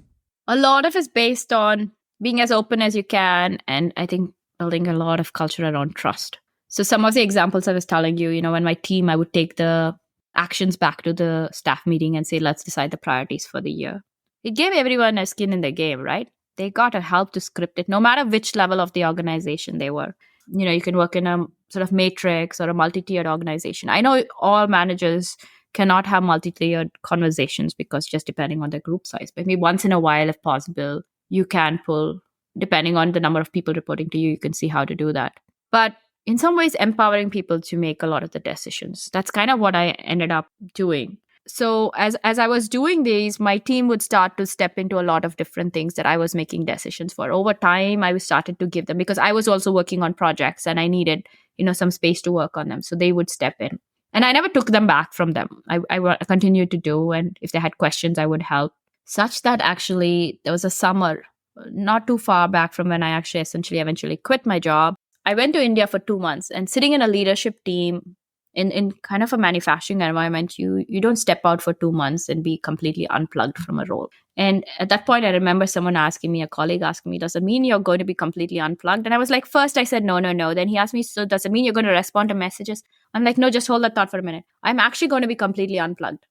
A lot of it's based on being as open as you can, and I think building a lot of culture around trust. So some of the examples I was telling you, when my team, I would take the actions back to the staff meeting and say, let's decide the priorities for the year. It gave everyone a skin in the game, right? They got a help to script it, no matter which level of the organization they were. You can work in a sort of matrix or a multi-tiered organization. I know all managers cannot have multi-tiered conversations because just depending on the group size. But maybe once in a while, if possible, you can pull, depending on the number of people reporting to you, you can see how to do that. But in some ways, empowering people to make a lot of the decisions. That's kind of what I ended up doing. So as I was doing these, my team would start to step into a lot of different things that I was making decisions for. Over time, I started to give them, because I was also working on projects and I needed, some space to work on them. So they would step in. And I never took them back from them. I continued to do. And if they had questions, I would help. Such that actually there was a summer, not too far back from when I actually eventually quit my job. I went to India for 2 months, and sitting in a leadership team in kind of a manufacturing environment, you don't step out for 2 months and be completely unplugged from a role. And at that point, I remember a colleague asking me, does it mean you're going to be completely unplugged? And I was like, first I said, no. Then he asked me, so does it mean you're going to respond to messages? I'm like, no, just hold that thought for a minute. I'm actually going to be completely unplugged.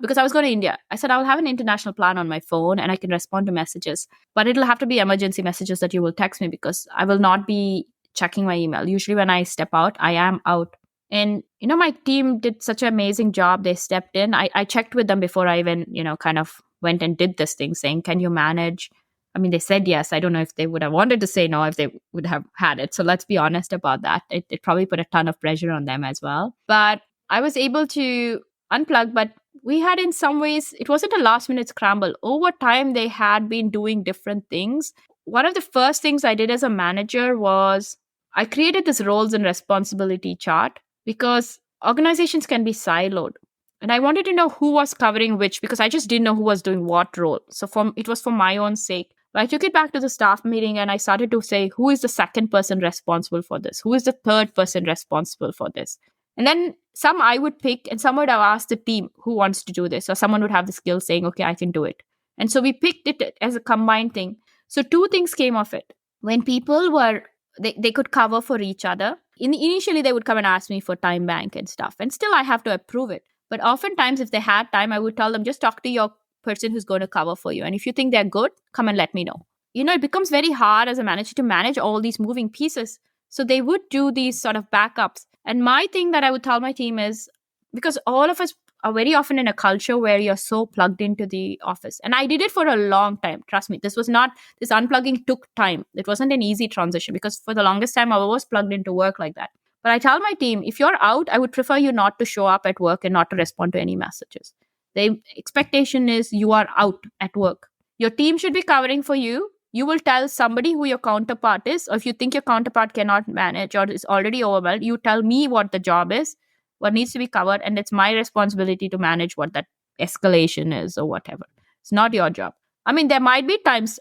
Because I was going to India. I said, I will have an international plan on my phone and I can respond to messages, but it'll have to be emergency messages that you will text me, because I will not be checking my email. Usually when I step out, I am out. And, my team did such an amazing job. They stepped in. I checked with them before I even, kind of went and did this thing, saying, can you manage? I mean, they said yes. I don't know if they would have wanted to say no if they would have had it. So let's be honest about that. It probably put a ton of pressure on them as well. But I was able to unplug. But we had, in some ways, it wasn't a last minute scramble. Over time, they had been doing different things. One of the first things I did as a manager was I created this roles and responsibility chart, because organizations can be siloed. And I wanted to know who was covering which, because I just didn't know who was doing what role. So it was for my own sake. But I took it back to the staff meeting and I started to say, who is the second person responsible for this? Who is the third person responsible for this? And then some I would pick, and some would have asked the team who wants to do this. Or someone would have the skill saying, okay, I can do it. And so we picked it as a combined thing. So two things came of it. When people were, they could cover for each other. Initially, they would come and ask me for time bank and stuff. And still, I have to approve it. But oftentimes, if they had time, I would tell them, just talk to your person who's going to cover for you. And if you think they're good, come and let me know. It becomes very hard as a manager to manage all these moving pieces. So they would do these sort of backups. And my thing that I would tell my team is, because all of us are very often in a culture where you're so plugged into the office. And I did it for a long time. Trust me, this unplugging took time. It wasn't an easy transition, because for the longest time, I was plugged into work like that. But I tell my team, if you're out, I would prefer you not to show up at work and not to respond to any messages. The expectation is you are out at work. Your team should be covering for you. You will tell somebody who your counterpart is, or if you think your counterpart cannot manage or is already overwhelmed, you tell me what the job is, what needs to be covered, and it's my responsibility to manage what that escalation is or whatever. It's not your job. I mean, there might be times,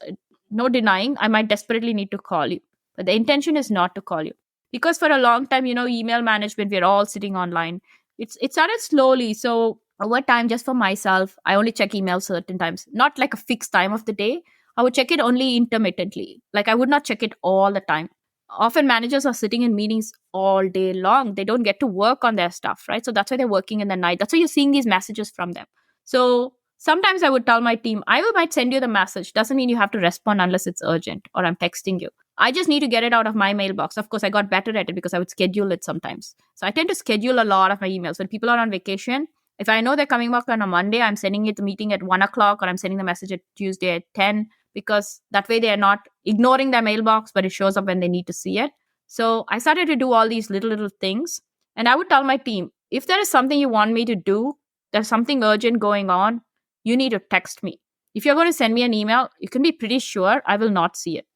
no denying, I might desperately need to call you, but the intention is not to call you. Because for a long time, email management, we're all sitting online. It started slowly. So over time, just for myself, I only check email certain times, not like a fixed time of the day. I would check it only intermittently. Like I would not check it all the time. Often managers are sitting in meetings all day long. They don't get to work on their stuff, right? So that's why they're working in the night. That's why you're seeing these messages from them. So sometimes I would tell my team, might send you the message. Doesn't mean you have to respond unless it's urgent or I'm texting you. I just need to get it out of my mailbox. Of course, I got better at it because I would schedule it sometimes. So I tend to schedule a lot of my emails. When people are on vacation, If I know they're coming back on a Monday, I'm sending it the meeting at 1 o'clock, or I'm sending the message at Tuesday at 10, because that way they are not ignoring their mailbox, but it shows up when they need to see it. So I started to do all these little things. And I would tell my team, if there is something you want me to do, there's something urgent going on, you need to text me. If you're going to send me an email, you can be pretty sure I will not see it.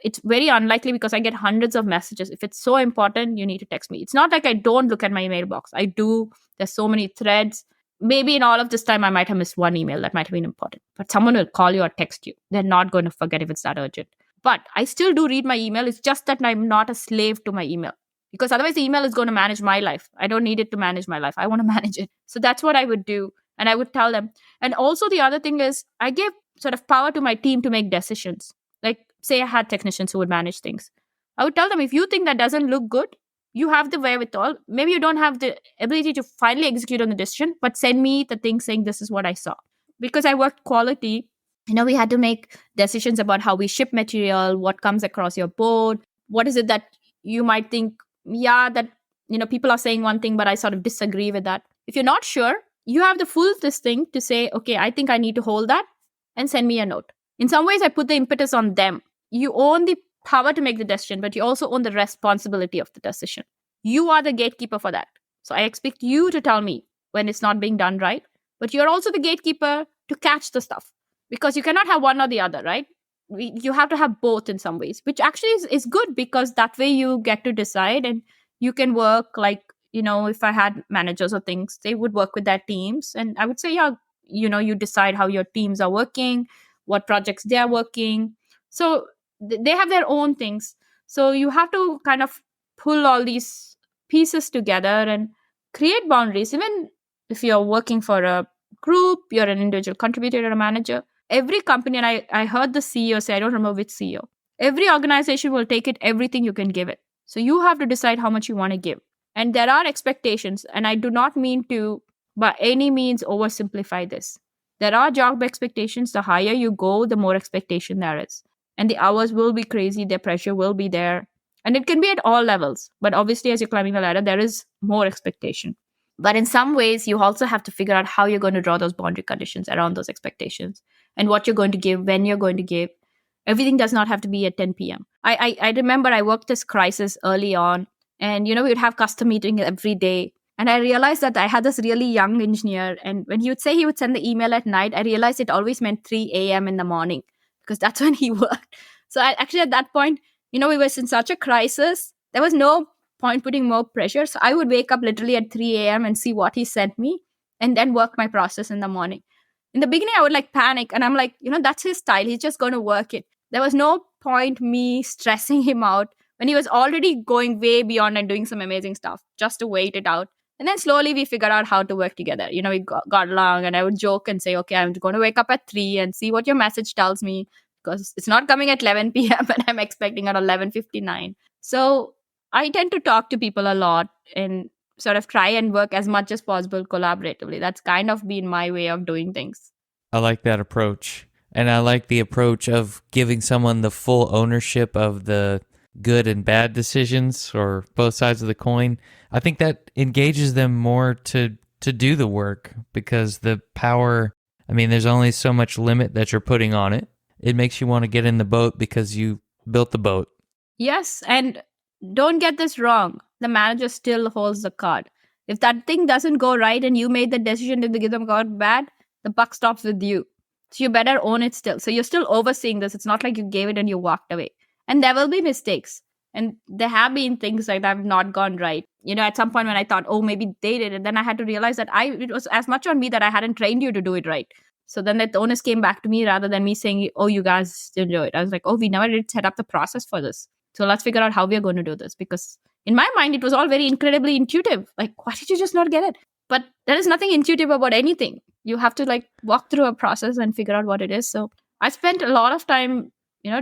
It's very unlikely because I get hundreds of messages. If it's so important, you need to text me. It's not like I don't look at my mailbox. I do. There's so many threads. Maybe in all of this time, I might have missed one email that might have been important. But someone will call you or text you. They're not going to forget if it's that urgent. But I still do read my email. It's just that I'm not a slave to my email. Because otherwise, the email is going to manage my life. I don't need it to manage my life. I want to manage it. So that's what I would do. And I would tell them. And also the other thing is, I give sort of power to my team to make decisions. Like, say I had technicians who would manage things. I would tell them, if you think that doesn't look good, you have the wherewithal. Maybe you don't have the ability to finally execute on the decision, but send me the thing saying this is what I saw. Because I worked quality, we had to make decisions about how we ship material, what comes across your board, what is it that you might think, that people are saying one thing, but I sort of disagree with that. If you're not sure, you have the full this thing to say, okay, I think I need to hold that, and send me a note. In some ways, I put the impetus on them. You own the power to make the decision, but you also own the responsibility of the decision. You are the gatekeeper for that. So I expect you to tell me when it's not being done right, but you're also the gatekeeper to catch the stuff, because you cannot have one or the other, right? You have to have both in some ways, which actually is good, because that way you get to decide, and you can work like, if I had managers or things, they would work with their teams. And I would say, you decide how your teams are working, what projects they are working. So they have their own things. So you have to kind of pull all these pieces together and create boundaries. Even if you're working for a group, you're an individual contributor or a manager, every company, and I heard the CEO say, I don't remember which CEO, every organization will take it, everything you can give it. So you have to decide how much you want to give. And there are expectations, and I do not mean to, by any means, oversimplify this. There are job expectations. The higher you go, the more expectation there is. And the hours will be crazy. The pressure will be there. And it can be at all levels. But obviously, as you're climbing the ladder, there is more expectation. But in some ways, you also have to figure out how you're going to draw those boundary conditions around those expectations, and what you're going to give, when you're going to give. Everything does not have to be at 10 p.m. I remember I worked this crisis early on, and, we would have custom meetings every day. And I realized that I had this really young engineer. And when he would say he would send the email at night, I realized it always meant 3 a.m. in the morning, because that's when he worked. So actually at that point, we were in such a crisis. There was no point putting more pressure. So I would wake up literally at 3 a.m. and see what he sent me, and then work my process in the morning. In the beginning, I would panic, and I'm like, that's his style. He's just going to work it. There was no point me stressing him out when he was already going way beyond and doing some amazing stuff, just to wait it out. And then slowly we figured out how to work together. We got along, and I would joke and say, okay, I'm going to wake up at 3 and see what your message tells me, because it's not coming at 11 p.m. and I'm expecting at 11:59. So I tend to talk to people a lot and sort of try and work as much as possible collaboratively. That's kind of been my way of doing things. I like that approach. And I like the approach of giving someone the full ownership of the good and bad decisions, or both sides of the coin. I think that engages them more to do the work, because the power, there's only so much limit that you're putting on it. It makes you want to get in the boat because you built the boat. Yes, and don't get this wrong. The manager still holds the card. If that thing doesn't go right and you made the decision to give them got bad, the buck stops with you. So you better own it still. So you're still overseeing this. It's not like you gave it and you walked away. And there will be mistakes. And there have been things that have not gone right. At some point when I thought, oh, maybe they did it, then I had to realize that it was as much on me that I hadn't trained you to do it right. So then the onus came back to me, rather than me saying, oh, you guys didn't do it. I was like, oh, we never did set up the process for this. So let's figure out how we are going to do this. Because in my mind, it was all very incredibly intuitive. Like, why did you just not get it? But there is nothing intuitive about anything. You have to walk through a process and figure out what it is. So I spent a lot of time,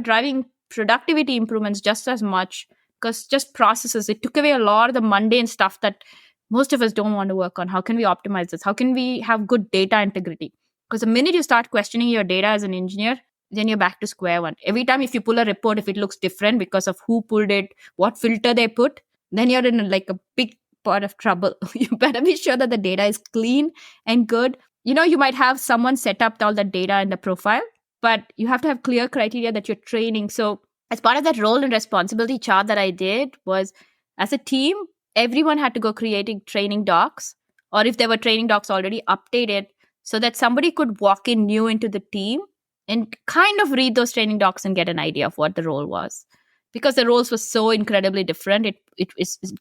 driving productivity improvements just as much, because just processes, it took away a lot of the mundane stuff that most of us don't want to work on. How can we optimize this? How can we have good data integrity? Because the minute you start questioning your data as an engineer, then you're back to square one. Every time if you pull a report, if it looks different because of who pulled it, what filter they put, then you're in a big part of trouble. You better be sure that the data is clean and good. You might have someone set up all the data in the profile, but you have to have clear criteria that you're training. So as part of that role and responsibility chart that I did was, as a team, everyone had to go creating training docs, or if there were training docs already updated, so that somebody could walk in new into the team and kind of read those training docs and get an idea of what the role was. Because the roles were so incredibly different, it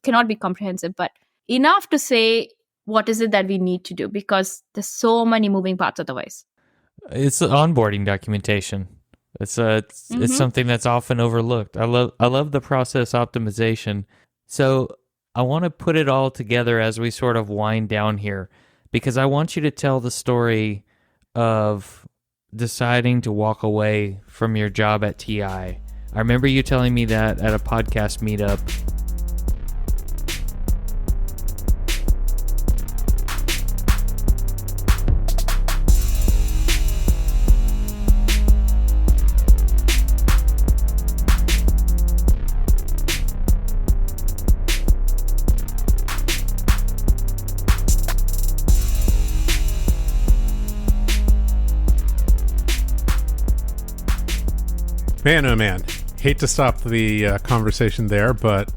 cannot be comprehensive, but enough to say, what is it that we need to do? Because there's so many moving parts otherwise. It's onboarding documentation. It's something that's often overlooked. I love the process optimization. So I want to put it all together as we sort of wind down here, because I want you to tell the story of deciding to walk away from your job at TI. I remember you telling me that at a podcast meetup. Man, oh man. Hate to stop the conversation there, but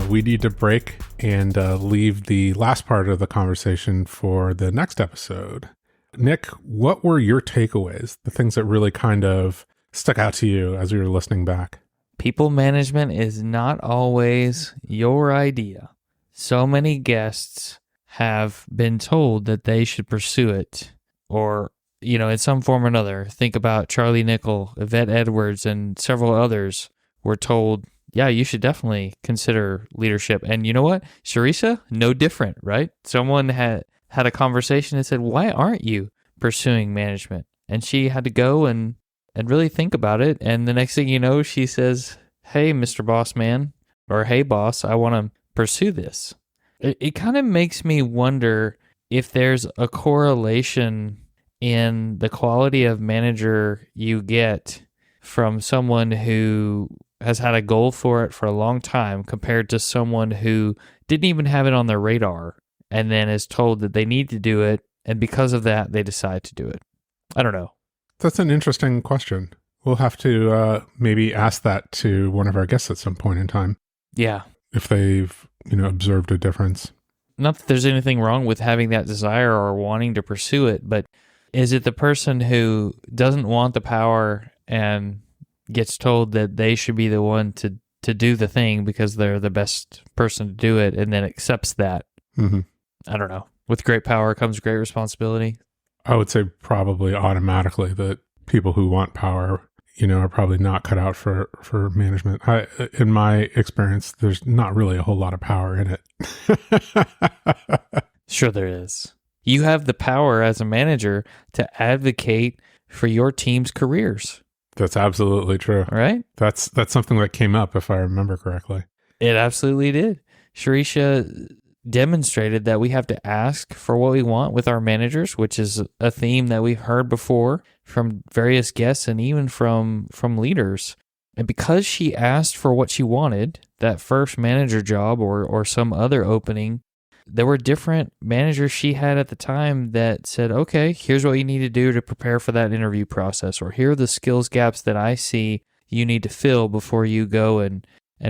we need to break and leave the last part of the conversation for the next episode. Nick, what were your takeaways? The things that really kind of stuck out to you as you were listening back? People management is not always your idea. So many guests have been told that they should pursue it, or in some form or another. Think about Charlie Nickel, Yvette Edwards, and several others were told, yeah, you should definitely consider leadership. And you know what? Sirisha, no different, right? Someone had a conversation and said, why aren't you pursuing management? And she had to go and really think about it. And the next thing you know, she says, hey, Mr. Boss Man, or hey, boss, I want to pursue this. It kind of makes me wonder if there's a correlation in the quality of manager you get from someone who has had a goal for it for a long time compared to someone who didn't even have it on their radar and then is told that they need to do it, and because of that, they decide to do it. I don't know. That's an interesting question. We'll have to maybe ask that to one of our guests at some point in time. Yeah. If they've, observed a difference. Not that there's anything wrong with having that desire or wanting to pursue it, but is it the person who doesn't want the power and gets told that they should be the one to do the thing because they're the best person to do it, and then accepts that? Mm-hmm. I don't know. With great power comes great responsibility. I would say probably automatically that people who want power, are probably not cut out for management. In my experience, there's not really a whole lot of power in it. Sure there is. You have the power as a manager to advocate for your team's careers. That's absolutely true. Right? That's something that came up, if I remember correctly. It absolutely did. Sirisha demonstrated that we have to ask for what we want with our managers, which is a theme that we've heard before from various guests and even from leaders. And because she asked for what she wanted, that first manager job or some other opening, there were different managers she had at the time that said, okay, here's what you need to do to prepare for that interview process, or here are the skills gaps that I see you need to fill before you go and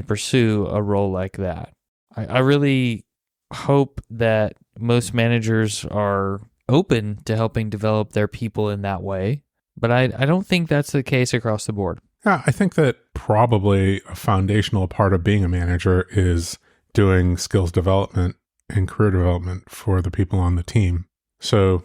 pursue a role like that. I really hope that most managers are open to helping develop their people in that way, but I don't think that's the case across the board. Yeah, I think that probably a foundational part of being a manager is doing skills development and career development for the people on the team. So,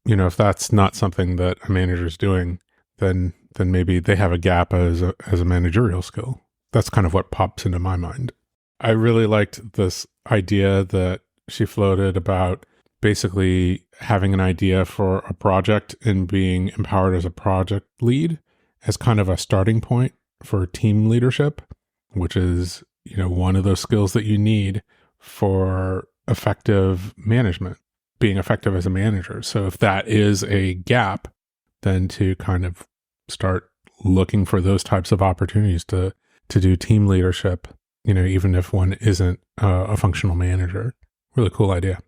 if that's not something that a manager is doing, then maybe they have a gap as a managerial skill. That's kind of what pops into my mind. I really liked this idea that she floated about basically having an idea for a project and being empowered as a project lead as kind of a starting point for team leadership, which is, one of those skills that you need for effective management, being effective as a manager. So if that is a gap, then to kind of start looking for those types of opportunities to do team leadership, even if one isn't a functional manager. Really cool idea.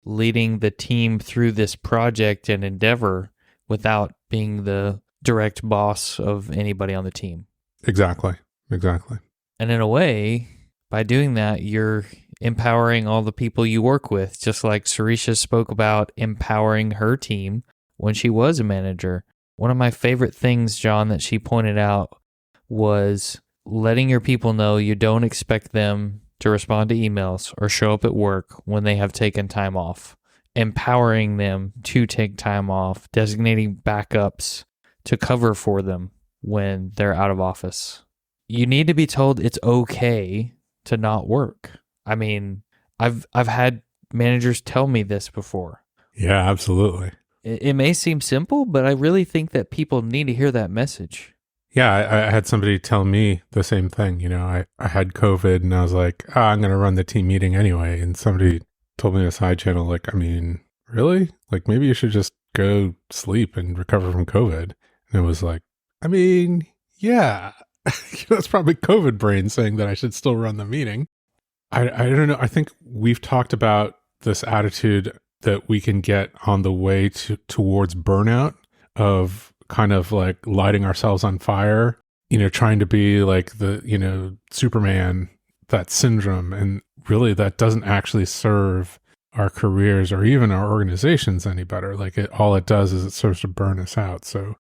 Leading the team through this project and endeavor without being the direct boss of anybody on the team. Exactly. And in a way, by doing that, you're empowering all the people you work with, just like Sirisha spoke about empowering her team when she was a manager. One of my favorite things, John, that she pointed out was letting your people know you don't expect them to respond to emails or show up at work when they have taken time off, empowering them to take time off, designating backups to cover for them when they're out of office. You need to be told it's okay to not work. I mean, I've had managers tell me this before. Yeah, absolutely. It may seem simple, but I really think that people need to hear that message. Yeah, I had somebody tell me the same thing. You know, I had COVID and I was like, I'm going to run the team meeting anyway. And somebody told me in a side channel, like, I mean, really? Like, maybe you should just go sleep and recover from COVID. And it was like, I mean, yeah, that's probably COVID brain saying that I should still run the meeting. I don't know. I think we've talked about this attitude that we can get on the way towards burnout of kind of like lighting ourselves on fire, you know, trying to be like the, you know, Superman, that syndrome. And really that doesn't actually serve our careers or even our organizations any better. Like all it does is it serves to burn us out. So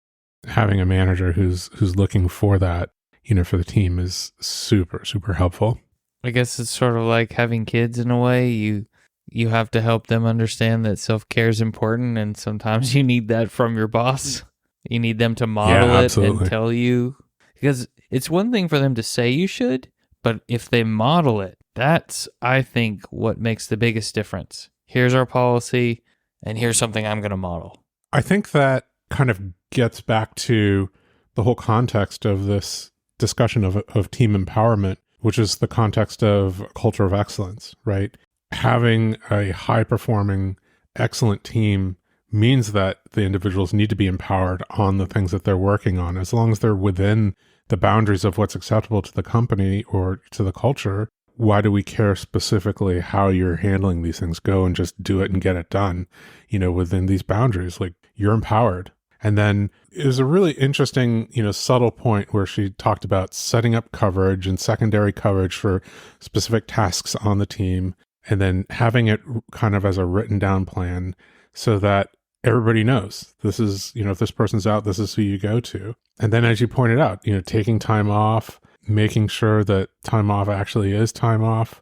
having a manager who's looking for that, you know, for the team is super, super helpful. I guess it's sort of like having kids in a way. You have to help them understand that self-care is important, and sometimes you need that from your boss. You need them to model it and tell you. Because it's one thing for them to say you should, but if they model it, that's, I think, what makes the biggest difference. Here's our policy, and here's something I'm going to model. I think that kind of gets back to the whole context of this discussion of team empowerment, which is the context of culture of excellence, right? Having a high-performing, excellent team means that the individuals need to be empowered on the things that they're working on. As long as they're within the boundaries of what's acceptable to the company or to the culture, why do we care specifically how you're handling these things? Go and just do it and get it done, you know, within these boundaries. Like, you're empowered. And then it was a really interesting, you know, subtle point where she talked about setting up coverage and secondary coverage for specific tasks on the team, and then having it kind of as a written down plan so that everybody knows this is, you know, if this person's out, this is who you go to. And then, as you pointed out, you know, taking time off, making sure that time off actually is time off.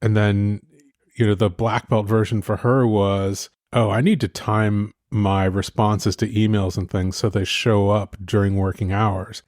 And then, you know, the black belt version for her was, oh, I need to time my responses to emails and things so they show up during working hours.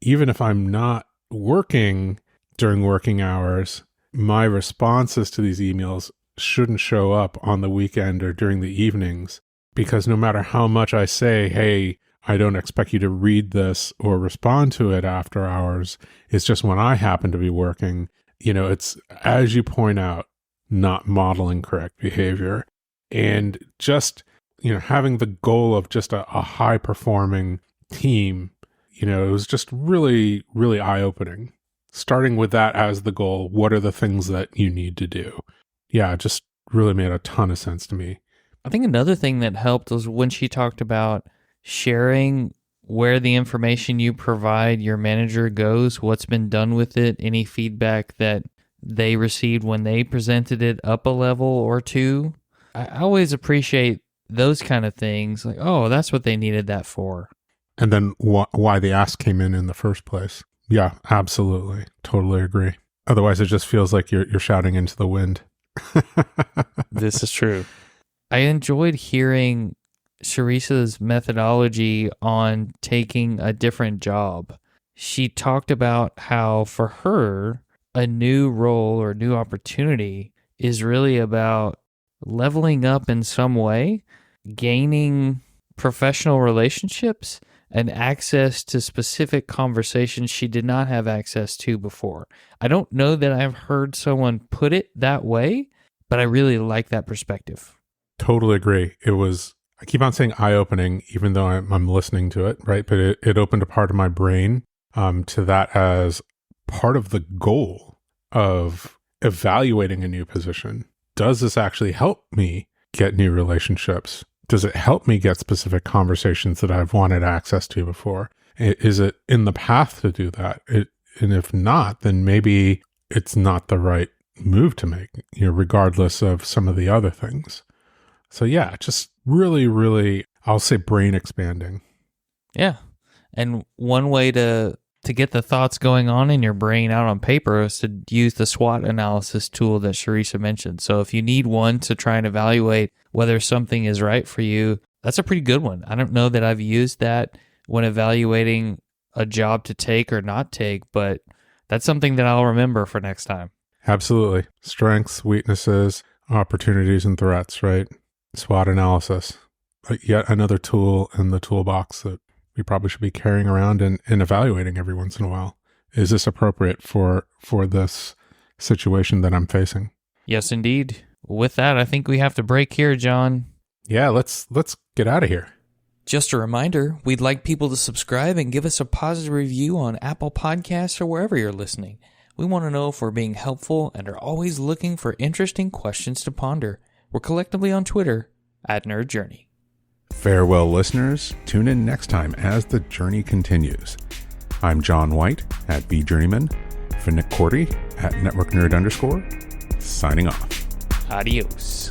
Even if I'm not working during working hours, my responses to these emails shouldn't show up on the weekend or during the evenings, because no matter how much I say, hey, I don't expect you to read this or respond to it after hours, it's just when I happen to be working, you know, it's, as you point out, not modeling correct behavior. And just, you know, having the goal of just a high performing team, you know, it was just really, really eye opening. Starting with that as the goal, what are the things that you need to do? Yeah, it just really made a ton of sense to me. I think another thing that helped was when she talked about sharing where the information you provide your manager goes, what's been done with it, any feedback that they received when they presented it up a level or two. I always appreciate those kind of things, like, oh, that's what they needed that for. And then why the ask came in the first place. Yeah, absolutely. Totally agree. Otherwise, it just feels like you're shouting into the wind. This is true. I enjoyed hearing Sirisha's methodology on taking a different job. She talked about how for her, a new role or new opportunity is really about leveling up in some way, gaining professional relationships, and access to specific conversations she did not have access to before. I don't know that I've heard someone put it that way, but I really like that perspective. Totally agree. It was, I keep on saying eye-opening, even though I'm listening to it, right? But it opened a part of my brain to that as part of the goal of evaluating a new position. does this actually help me get new relationships? Does it help me get specific conversations that I've wanted access to before? Is it in the path to do that? And if not, then maybe it's not the right move to make, regardless of some of the other things. So yeah, just really, really, I'll say brain expanding. Yeah. And one way to get the thoughts going on in your brain out on paper is to use the SWOT analysis tool that Sirisha mentioned. So if you need one to try and evaluate whether something is right for you, that's a pretty good one. I don't know that I've used that when evaluating a job to take or not take, but that's something that I'll remember for next time. Absolutely. Strengths, weaknesses, opportunities, and threats, right? SWOT analysis. Yet another tool in the toolbox that we probably should be carrying around and evaluating every once in a while. Is this appropriate for this situation that I'm facing? Yes, indeed. With that, I think we have to break here, John. Yeah, let's get out of here. Just a reminder, we'd like people to subscribe and give us a positive review on Apple Podcasts or wherever you're listening. We want to know if we're being helpful and are always looking for interesting questions to ponder. We're collectively on Twitter @NerdJourney. Farewell, listeners. Tune in next time as the journey continues. I'm John White @BJourneyman, for Nick Cordy @NetworkNerd_, signing off. Adios.